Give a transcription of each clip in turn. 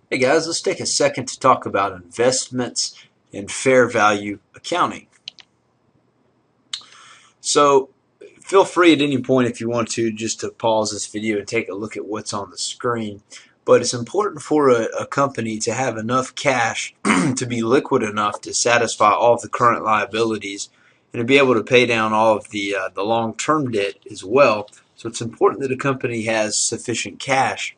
Hey guys, let's take a second to talk about investments and fair value accounting. So feel free at any point if you want to just to pause this video and take a look at what's on the screen. But it's important for a company to have enough cash to be liquid enough to satisfy all of the current liabilities and to be able to pay down all of the long-term debt as well. So it's important that a company has sufficient cash.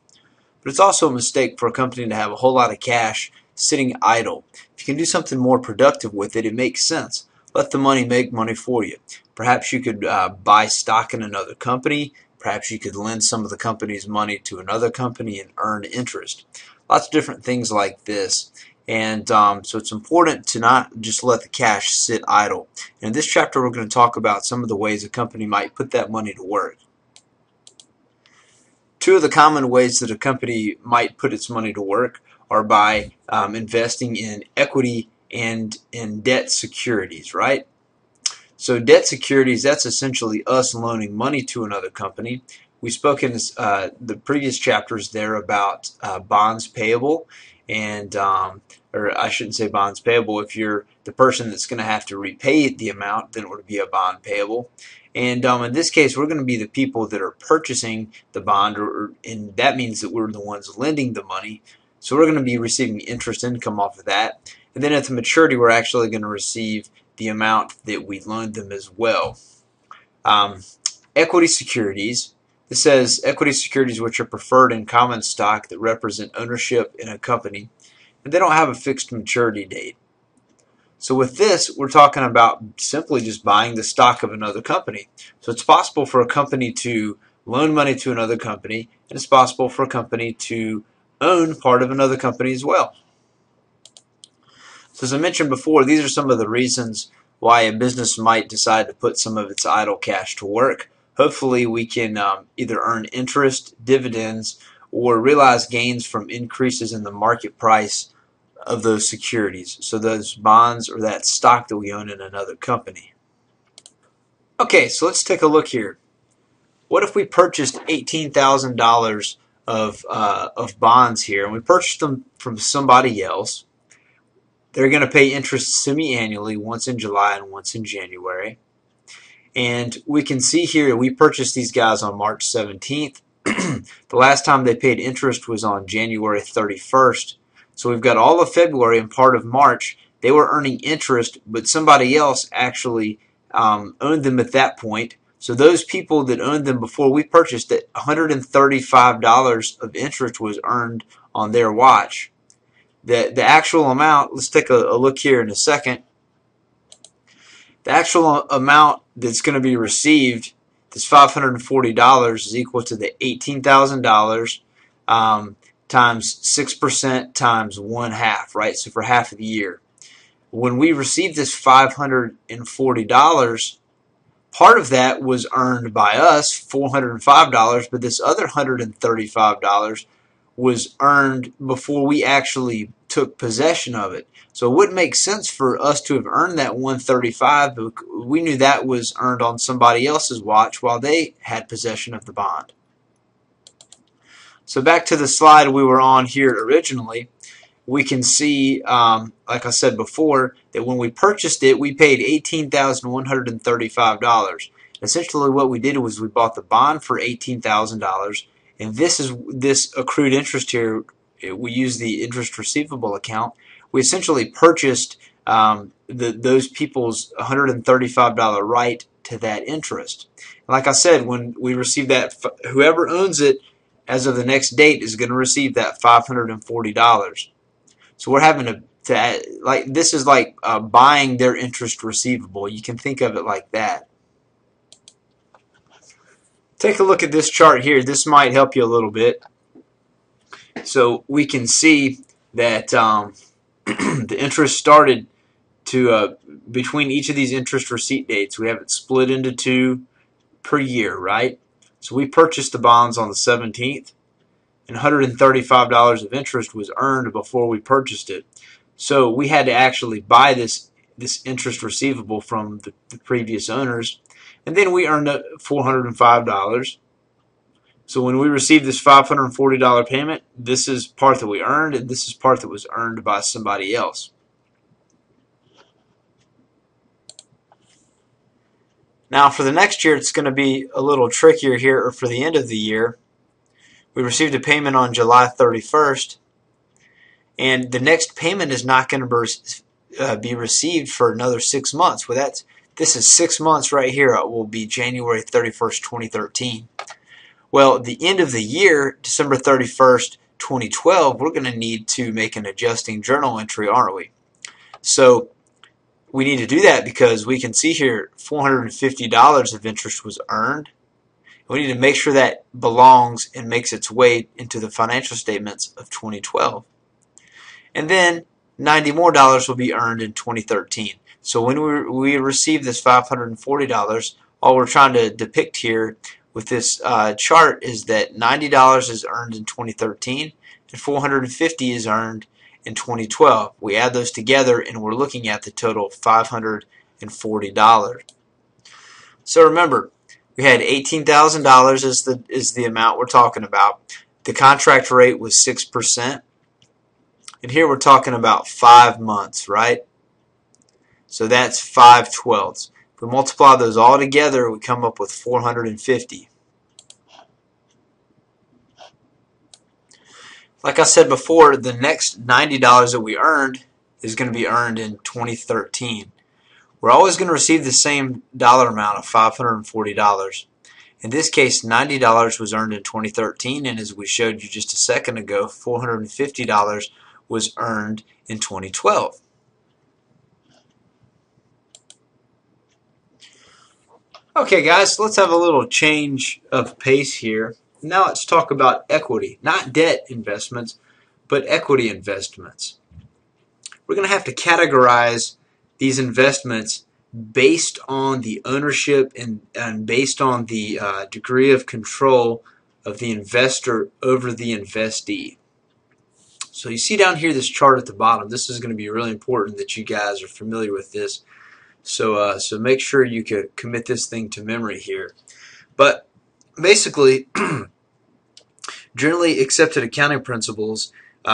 But it's also a mistake for a company to have a whole lot of cash sitting idle. If you can do something more productive with it, it makes sense. Let the money make money for you. Perhaps you could buy stock in another company. Perhaps you could lend some of the company's money to another company and earn interest. Lots of different things like this. And so it's important to not just let the cash sit idle. In this chapter, we're going to talk about some of the ways a company might put that money to work. Two of the common ways that a company might put its money to work are by investing in equity and in debt securities, right? So debt securities, that's essentially us loaning money to another company. We spoke in the previous chapters there about bonds payable, and or I shouldn't say bonds payable. If you're the person that's going to have to repay the amount, then it would be a bond payable. And in this case, we're going to be the people that are purchasing the bond, and that means that we're the ones lending the money. So we're going to be receiving interest income off of that. And then at the maturity, we're actually going to receive the amount that we loaned them as well. Equity securities. This says equity securities which are preferred in common stock that represent ownership in a company, and they don't have a fixed maturity date. So with this, we're talking about simply just buying the stock of another company. So it's possible for a company to loan money to another company, and it's possible for a company to own part of another company as well. So as I mentioned before, these are some of the reasons why a business might decide to put some of its idle cash to work. Hopefully we can either earn interest, dividends, or realize gains from increases in the market price of those securities, so those bonds or that stock that we own in another company. Okay, so let's take a look here. What if we purchased $18,000 of bonds here, and we purchased them from somebody else? They're going to pay interest semi-annually, once in July and once in January. And we can see here we purchased these guys on March 17th. The last time they paid interest was on January 31st. So we've got all of February and part of March. They were earning interest, but somebody else actually owned them at that point. So those people that owned them before we purchased it, $135 of interest was earned on their watch. The actual amount, let's take a look here in a second. The actual amount that's going to be received, this $540, is equal to the $18,000 times 6% times 1/2, right? So for half of the year. When we received this $540, part of that was earned by us, $405, but this other $135 was earned before we actually took possession of it. So it wouldn't make sense for us to have earned that $135, but we knew that was earned on somebody else's watch while they had possession of the bond. So back to the slide we were on here originally, we can see, like I said before, that when we purchased it, we paid $18,135. Essentially what we did was we bought the bond for $18,000, and this accrued interest here, we use the interest receivable account. We essentially purchased those people's $135 right to that interest. And like I said, when we receive that, whoever owns it as of the next date is going to receive that $540. So we're having to like, this is like buying their interest receivable. You can think of it like that. Take a look at this chart here. This might help you a little bit. So we can see that the interest started to between each of these interest receipt dates, we have it split into two per year, right? So we purchased the bonds on the 17th, and $135 of interest was earned before we purchased it. So we had to actually buy this interest receivable from the previous owners, and then we earned $405. So when we receive this $540 payment, this is part that we earned, and this is part that was earned by somebody else. Now for the next year, it's going to be a little trickier here, or for the end of the year. We received a payment on July 31st, and the next payment is not going to be received for another 6 months. Well, this is 6 months right here. It will be January 31st, 2013. Well, the end of the year, December 31st, 2012, we're going to need to make an adjusting journal entry, aren't we? So we need to do that because we can see here $450 of interest was earned. We need to make sure that belongs and makes its way into the financial statements of 2012. And then $90 more will be earned in 2013. So when we receive this $540, all we're trying to depict here with this chart is that $90 is earned in 2013 and $450 is earned in 2012. We add those together and we're looking at the total $540. So remember, we had $18,000 is the amount we're talking about. The contract rate was 6%. And here we're talking about 5 months, right? So that's 5/12. If we multiply those all together, we come up with 450. Like I said before, the next $90 that we earned is going to be earned in 2013. We're always going to receive the same dollar amount of $540. In this case, $90 was earned in 2013, and as we showed you just a second ago, $450 was earned in 2012. Okay guys, let's have a little change of pace here. Now let's talk about equity, not debt investments, but equity investments. We're going to have to categorize these investments based on the ownership and based on the degree of control of the investor over the investee. So you see down here this chart at the bottom. This is going to be really important that you guys are familiar with this. So make sure you could commit this thing to memory here. But basically, generally accepted accounting principles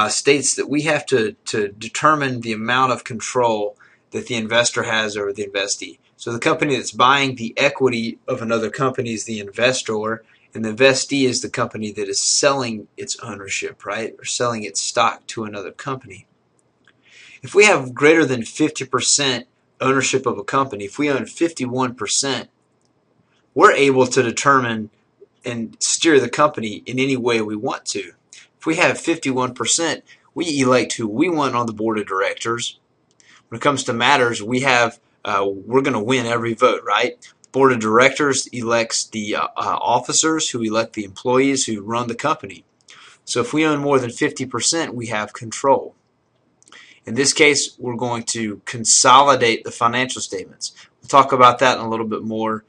states that we have to determine the amount of control that the investor has over the investee. So the company that's buying the equity of another company is the investor, and the investee is the company that is selling its ownership, right, or selling its stock to another company. If we have greater than 50% ownership of a company, if we own 51%, we're able to determine and steer the company in any way we want to. If we have 51%, we elect who we want on the board of directors. When it comes to matters, we're going to win every vote, right? The board of directors elects the officers who elect the employees who run the company. So if we own more than 50%, we have control. In this case, we're going to consolidate the financial statements. We'll talk about that in a little bit more,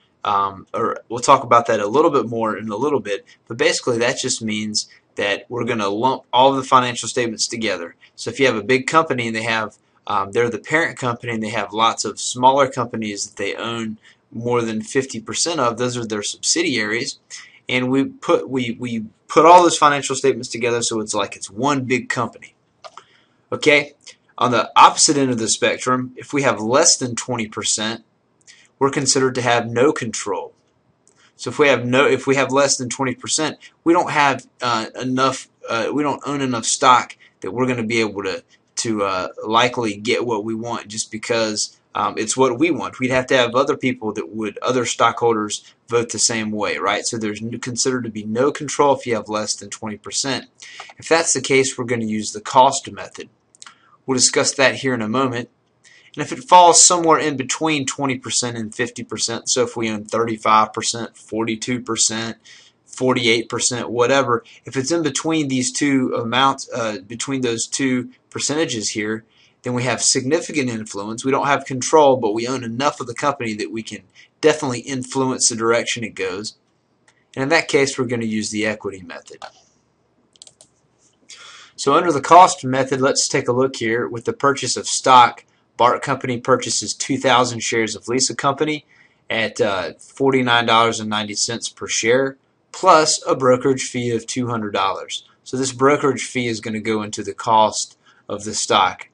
we'll talk about that a little bit more in a little bit, but basically that just means that we're going to lump all of the financial statements together. So if you have a big company and they have, they're the parent company and they have lots of smaller companies that they own more than 50% of, those are their subsidiaries, and we put all those financial statements together so it's like it's one big company. Okay? On the opposite end of the spectrum, if we have less than 20%, we're considered to have no control. So if we have less than 20%, we don't have we don't own enough stock that we're going to be able to likely get what we want just because it's what we want. We'd have to have other people other stockholders vote the same way, right? So there's considered to be no control if you have less than 20%. If that's the case, we're going to use the cost method. We'll discuss that here in a moment. And if it falls somewhere in between 20% and 50%, so if we own 35%, 42%, 48%, whatever, if it's in between these two amounts, between those two percentages here, then we have significant influence. We don't have control, but we own enough of the company that we can definitely influence the direction it goes. And in that case, we're going to use the equity method. So under the cost method, let's take a look here. With the purchase of stock, Bart Company purchases 2,000 shares of Lisa Company at $49.90 per share, plus a brokerage fee of $200. So this brokerage fee is going to go into the cost of the stock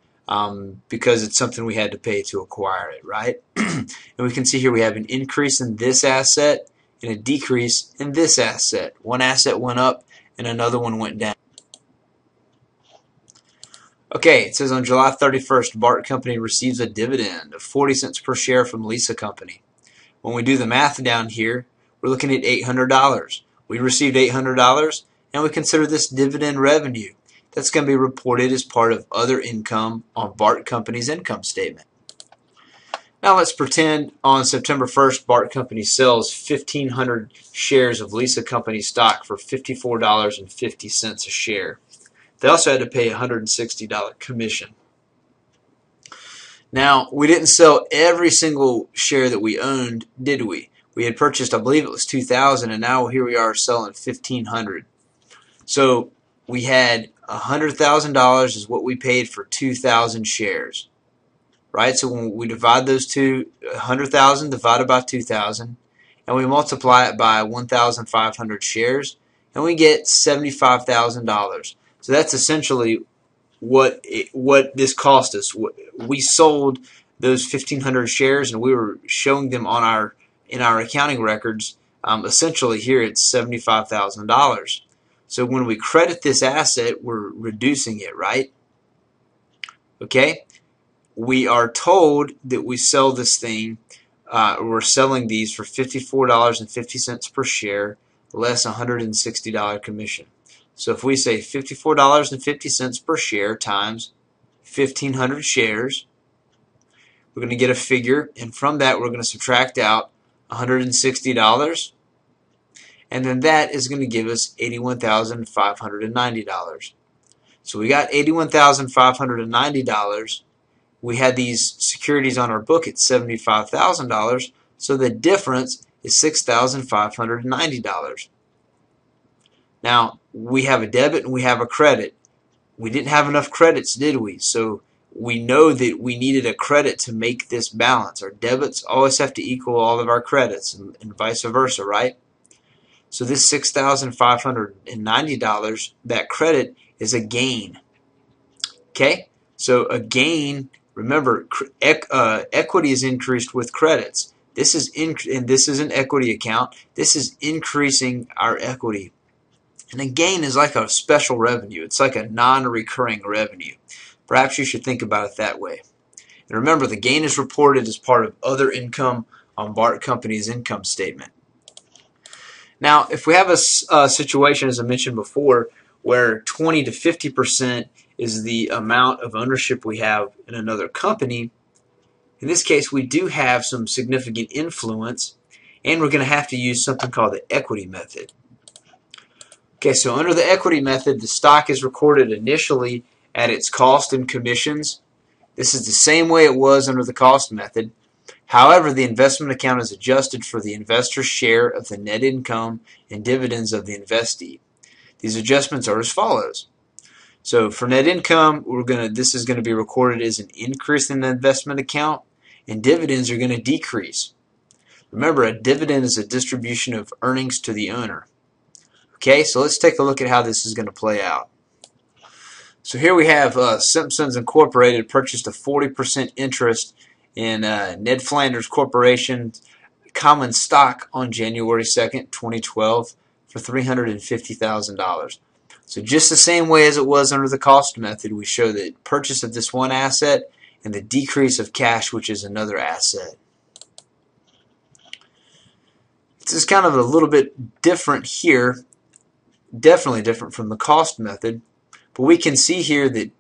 because it's something we had to pay to acquire it, right? And we can see here we have an increase in this asset and a decrease in this asset. One asset went up and another one went down. Okay, it says on July 31st, BART Company receives a dividend of 40 cents per share from Lisa Company. When we do the math down here, we're looking at $800. We received $800 and we consider this dividend revenue. That's going to be reported as part of other income on BART Company's income statement. Now let's pretend on September 1st, BART Company sells 1,500 shares of Lisa Company stock for $54.50 a share. They also had to pay a $160 commission. Now, we didn't sell every single share that we owned, did we? We had purchased, I believe it was 2,000, and now here we are selling 1,500. So we had $100,000 is what we paid for 2,000 shares, right? So when we divide those two, 100,000 divided by 2,000, and we multiply it by 1,500 shares, and we get $75,000. So that's essentially what this cost us. We sold those 1,500 shares, and we were showing them on in our accounting records. Essentially, here it's $75,000. So when we credit this asset, we're reducing it, right? Okay. We are told that we sell this thing. We're selling these for $54.50 per share, less $160 commission. So if we say $54.50 per share times 1,500 shares, we're going to get a figure, and from that we're going to subtract out $160, and then that is going to give us $81,590. So we got $81,590. We had these securities on our book at $75,000, so the difference is $6,590. Now, we have a debit and we have a credit. We didn't have enough credits, did we? So we know that we needed a credit to make this balance. Our debits always have to equal all of our credits, and vice versa, right? So this $6,590, that credit is a gain. Okay? So a gain, remember, equity is increased with credits. This is and this is an equity account. This is increasing our equity. And a gain is like a special revenue. It's like a non-recurring revenue. Perhaps you should think about it that way. And remember, the gain is reported as part of other income on BART Company's income statement. Now, if we have a situation, as I mentioned before, where 20 to 50% is the amount of ownership we have in another company, in this case, we do have some significant influence, and we're going to have to use something called the equity method. Okay, so under the equity method, the stock is recorded initially at its cost and commissions. This is the same way it was under the cost method. However, the investment account is adjusted for the investor's share of the net income and dividends of the investee. These adjustments are as follows. So for net income, this is going to be recorded as an increase in the investment account, and dividends are going to decrease. Remember, a dividend is a distribution of earnings to the owner. Okay, so let's take a look at how this is going to play out. So here we have Simpsons Incorporated purchased a 40% interest in Ned Flanders Corporation common stock on January 2nd, 2012 for $350,000. So just the same way as it was under the cost method, we show the purchase of this one asset and the decrease of cash, which is another asset. This is kind of a little bit different here. Definitely different from the cost method, but we can see here that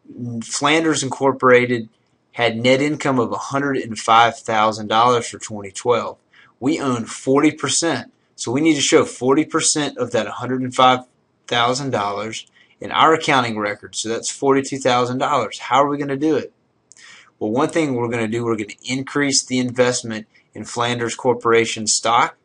Flanders Incorporated had net income of $105,000 for 2012. We own 40%, so we need to show 40% of that $105,000 in our accounting record, so that's $42,000. How are we going to do it? Well, one thing we're going to do, we're going to increase the investment in Flanders Corporation stock.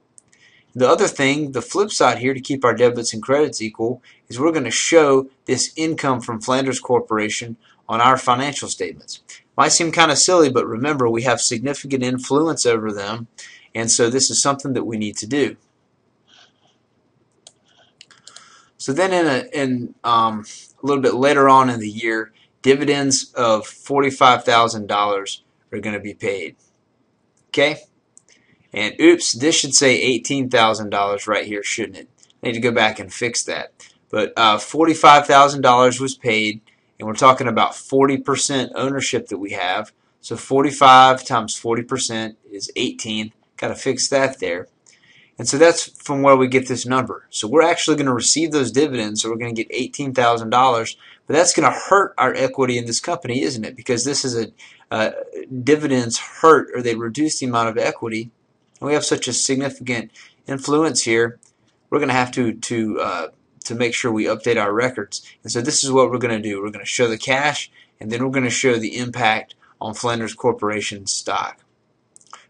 The other thing, the flip side here to keep our debits and credits equal, is we're going to show this income from Flanders Corporation on our financial statements. Might seem kind of silly, but remember, we have significant influence over them, and so this is something that we need to do. So then a little bit later on in the year, dividends of $45,000 are going to be paid. Okay? And oops, this should say $18,000 right here, shouldn't it? I need to go back and fix that. But $45,000 was paid, and we're talking about 40% ownership that we have. So 45 times 40% is 18. Got to fix that there. And so that's from where we get this number. So we're actually going to receive those dividends, so we're going to get $18,000. But that's going to hurt our equity in this company, isn't it? Because this is dividends hurt, or they reduce the amount of equity. And we have such a significant influence here. We're going to have to make sure we update our records. And so this is what we're going to do. We're going to show the cash, and then we're going to show the impact on Flanders Corporation stock.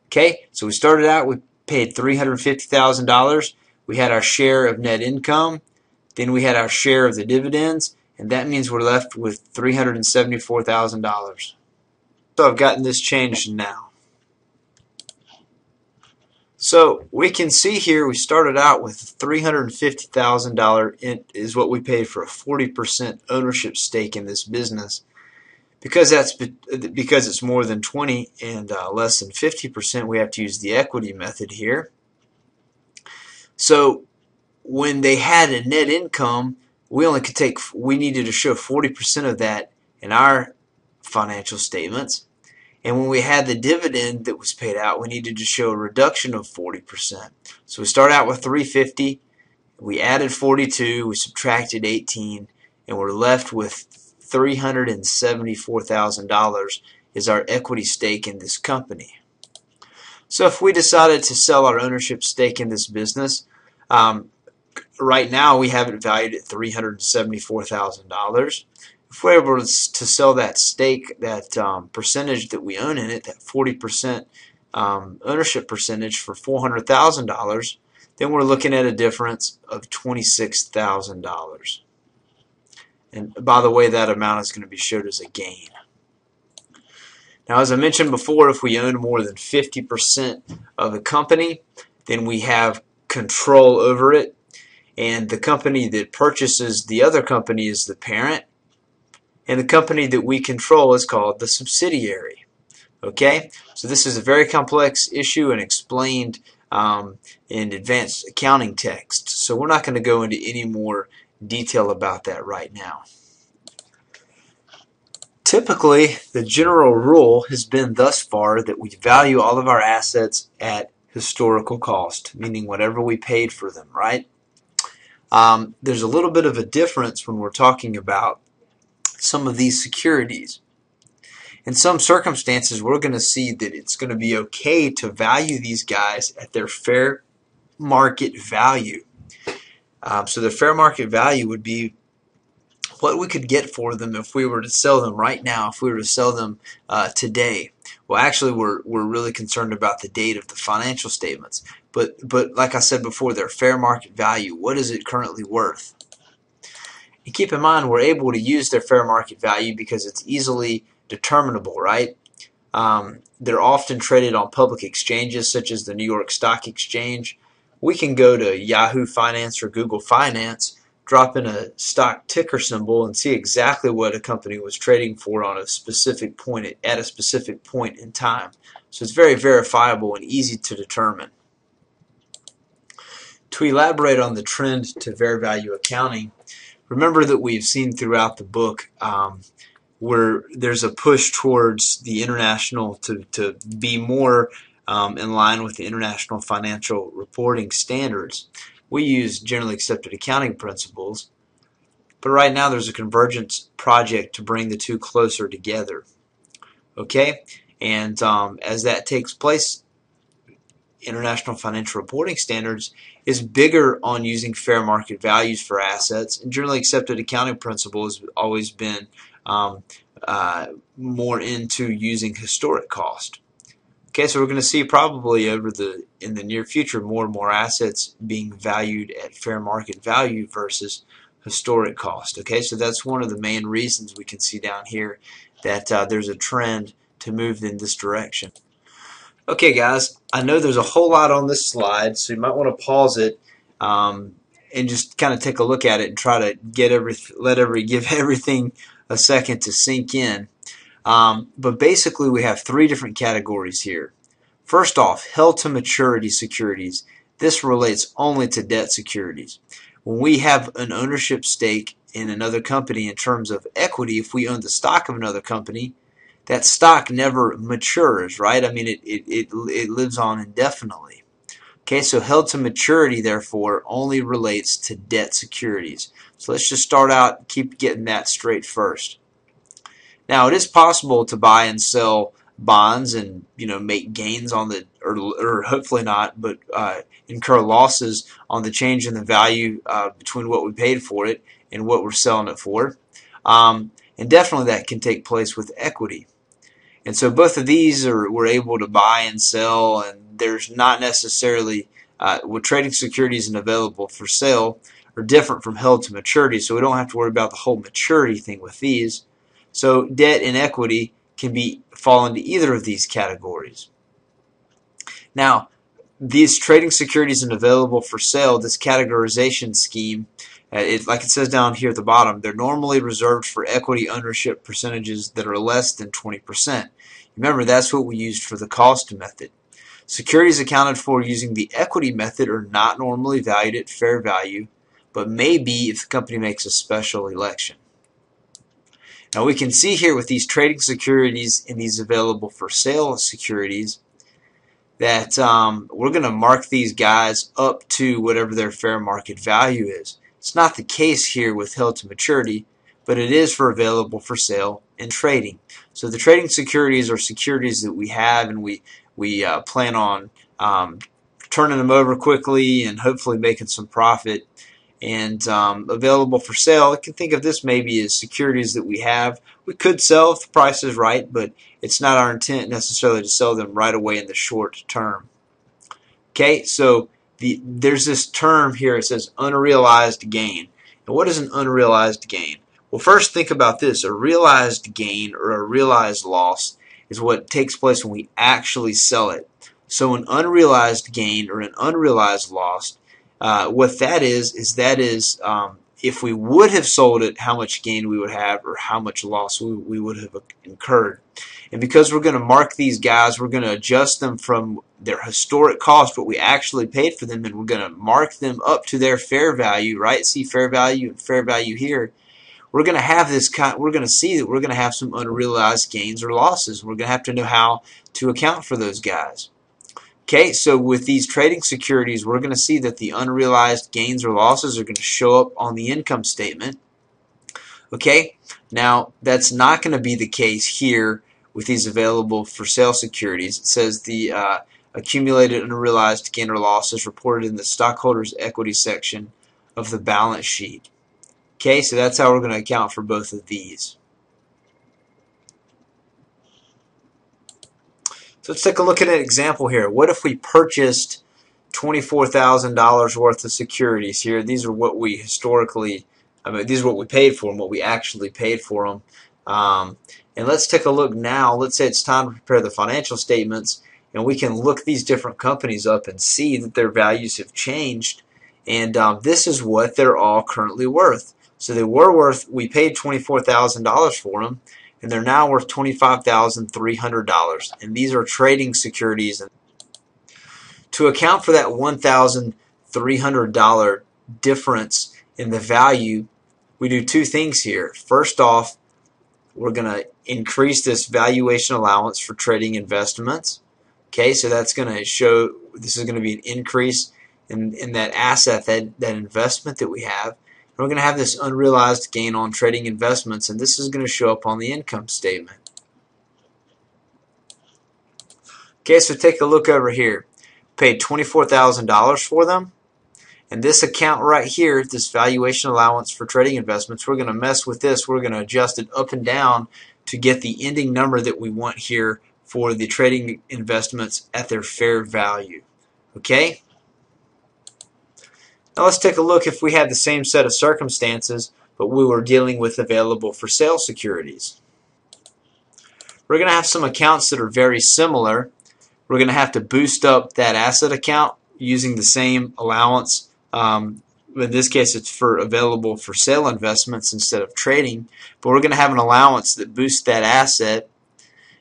Okay, so we started out with paid $350,000. We had our share of net income. Then we had our share of the dividends, and that means we're left with $374,000. So I've gotten this changed now. So we can see here we started out with $350,000 is what we paid for a 40% ownership stake in this business. Because it's more than 20 and less than 50%, we have to use the equity method here. So when they had a net income, we needed to show 40% of that in our financial statements. And when we had the dividend that was paid out, we needed to show a reduction of 40%. So we start out with 350, we added 42, we subtracted 18, and we're left with $374,000 is our equity stake in this company. So if we decided to sell our ownership stake in this business, right now we have it valued at $374,000. If we're able to sell that stake, that percentage that we own in it, that 40% ownership percentage for $400,000, then we're looking at a difference of $26,000. And by the way, that amount is going to be showed as a gain. Now, as I mentioned before, if we own more than 50% of a company, then we have control over it. And the company that purchases the other company is the parent. And the company that we control is called the subsidiary. Okay? So this is a very complex issue and explained in advanced accounting text. So we're not going to go into any more detail about that right now. Typically, the general rule has been thus far that we value all of our assets at historical cost, meaning whatever we paid for them, right? There's a little bit of a difference when we're talking about some of these securities. In some circumstances, we're going to see that it's going to be okay to value these guys at their fair market value. So the fair market value would be what we could get for them if we were to sell them right now, if we were to sell them today. Well, actually, we're really concerned about the date of the financial statements. But like I said before, their fair market value, what is it currently worth? And keep in mind, we're able to use their fair market value because it's easily determinable, right? They're often traded on public exchanges such as the New York Stock Exchange. We can go to Yahoo Finance or Google Finance, drop in a stock ticker symbol, and see exactly what a company was trading for on a specific point at a specific point in time. So it's very verifiable and easy to determine. To elaborate on the trend to fair value accounting, remember that we've seen throughout the book where there's a push towards the international to be more in line with the international financial reporting standards. We use generally accepted accounting principles, but right now there's a convergence project to bring the two closer together. Okay, and as that takes place, international financial reporting standards is bigger on using fair market values for assets, and generally accepted accounting principles has always been more into using historic cost. Okay, so we're going to see probably in the near future more and more assets being valued at fair market value versus historic cost. Okay, so that's one of the main reasons we can see down here that there's a trend to move in this direction. Okay, guys, I know there's a whole lot on this slide, so you might want to pause it and just kind of take a look at it and try to give everything a second to sink in. But basically, we have three different categories here. First off, held to maturity securities. This relates only to debt securities. When we have an ownership stake in another company in terms of equity, if we own the stock of another company, that stock never matures, right? I mean, it lives on indefinitely. Okay, so held to maturity, therefore, only relates to debt securities. So let's just start out, keep getting that straight first. Now, it is possible to buy and sell bonds and make gains on the, or hopefully not, but incur losses on the change in the value between what we paid for it and what we're selling it for. And definitely that can take place with equity. And so both of these we're able to buy and sell, and there's not necessarily with trading securities and available for sale are different from held to maturity, so we don't have to worry about the whole maturity thing with these. So debt and equity can fall into either of these categories. Now, these trading securities and available for sale, this categorization scheme, like it says down here at the bottom, they're normally reserved for equity ownership percentages that are less than 20%. Remember, that's what we used for the cost method. Securities accounted for using the equity method are not normally valued at fair value, but may be if the company makes a special election. Now we can see here with these trading securities and these available for sale securities that we're going to mark these guys up to whatever their fair market value is. It's not the case here with held to maturity, but it is for available for sale and trading. So the trading securities are securities that we have, and we plan on turning them over quickly and hopefully making some profit. And available for sale, you can think of this maybe as securities that we have. We could sell if the price is right, but it's not our intent necessarily to sell them right away in the short term. Okay, so there's this term here. It says unrealized gain. And what is an unrealized gain? Well, first think about this. A realized gain or a realized loss is what takes place when we actually sell it. So an unrealized gain or an unrealized loss, what that is if we would have sold it, how much gain we would have or how much loss we would have incurred. And because we're going to mark these guys, we're going to adjust them from their historic cost, what we actually paid for them, and we're going to mark them up to their fair value, right? See fair value and fair value here. We're going to have this we're going to see that we're going to have some unrealized gains or losses. We're going to have to know how to account for those guys. Okay, so with these trading securities, we're going to see that the unrealized gains or losses are going to show up on the income statement. Okay, now that's not going to be the case here with these available for sale securities. It says the accumulated unrealized gain or loss is reported in the stockholders' equity section of the balance sheet. Okay, so that's how we're going to account for both of these. So let's take a look at an example here. What if we purchased $24,000 worth of securities here? These are what we these are what we paid for them, what we actually paid for them. And let's take a look now. Let's say it's time to prepare the financial statements, and we can look these different companies up and see that their values have changed. And this is what they're all currently worth. So we paid $24,000 for them, and they're now worth $25,300. And these are trading securities. To account for that $1,300 difference in the value, we do two things here. First off, we're going to increase this valuation allowance for trading investments. Okay, so that's going to show this is going to be an increase in that asset, that investment that we have. And we're going to have this unrealized gain on trading investments, and this is going to show up on the income statement. Okay, so take a look over here. Paid $24,000 for them. And this account right here, this valuation allowance for trading investments, we're going to mess with this. We're going to adjust it up and down to get the ending number that we want here for the trading investments at their fair value. Okay? Now let's take a look if we had the same set of circumstances, but we were dealing with available for sale securities. We're going to have some accounts that are very similar. We're going to have to boost up that asset account using the same allowance in this case it's for available for sale investments instead of trading, but we're going to have an allowance that boosts that asset.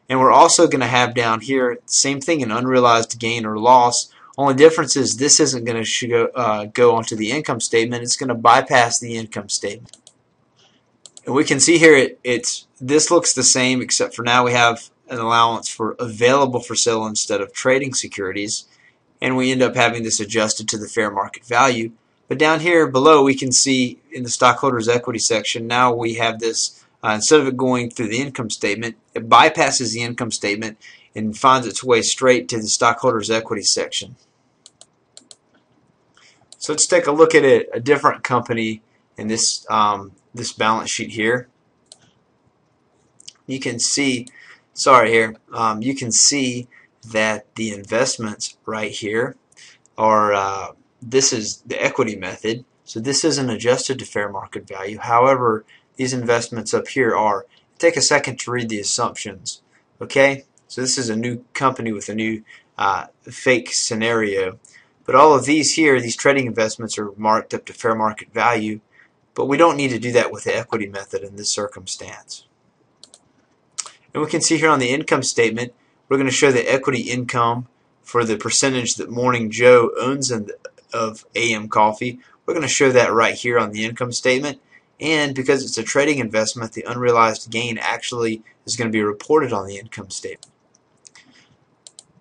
And we're also going to have down here, same thing, an unrealized gain or loss. Only difference is this isn't going to go onto the income statement. It's going to bypass the income statement. And we can see here this looks the same, except for now we have an allowance for available for sale instead of trading securities. And we end up having this adjusted to the fair market value. But down here below we can see in the stockholders equity section, now we have this, instead of it going through the income statement, it bypasses the income statement and finds its way straight to the stockholders equity section. So let's take a look at a different company in this this balance sheet here. You can see, you can see that the investments right here are, this is the equity method, so this isn't adjusted to fair market value. However, these investments up here are. Take a second to read the assumptions. Okay, so this is a new company with a new fake scenario, but all of these here, these trading investments, are marked up to fair market value, but we don't need to do that with the equity method in this circumstance. And we can see here on the income statement, we're going to show the equity income for the percentage that Morning Joe owns of AM Coffee. We're going to show that right here on the income statement. And because it's a trading investment, the unrealized gain actually is going to be reported on the income statement.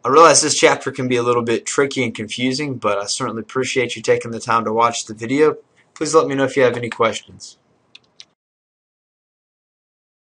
I realize this chapter can be a little bit tricky and confusing, but I certainly appreciate you taking the time to watch the video. Please let me know if you have any questions.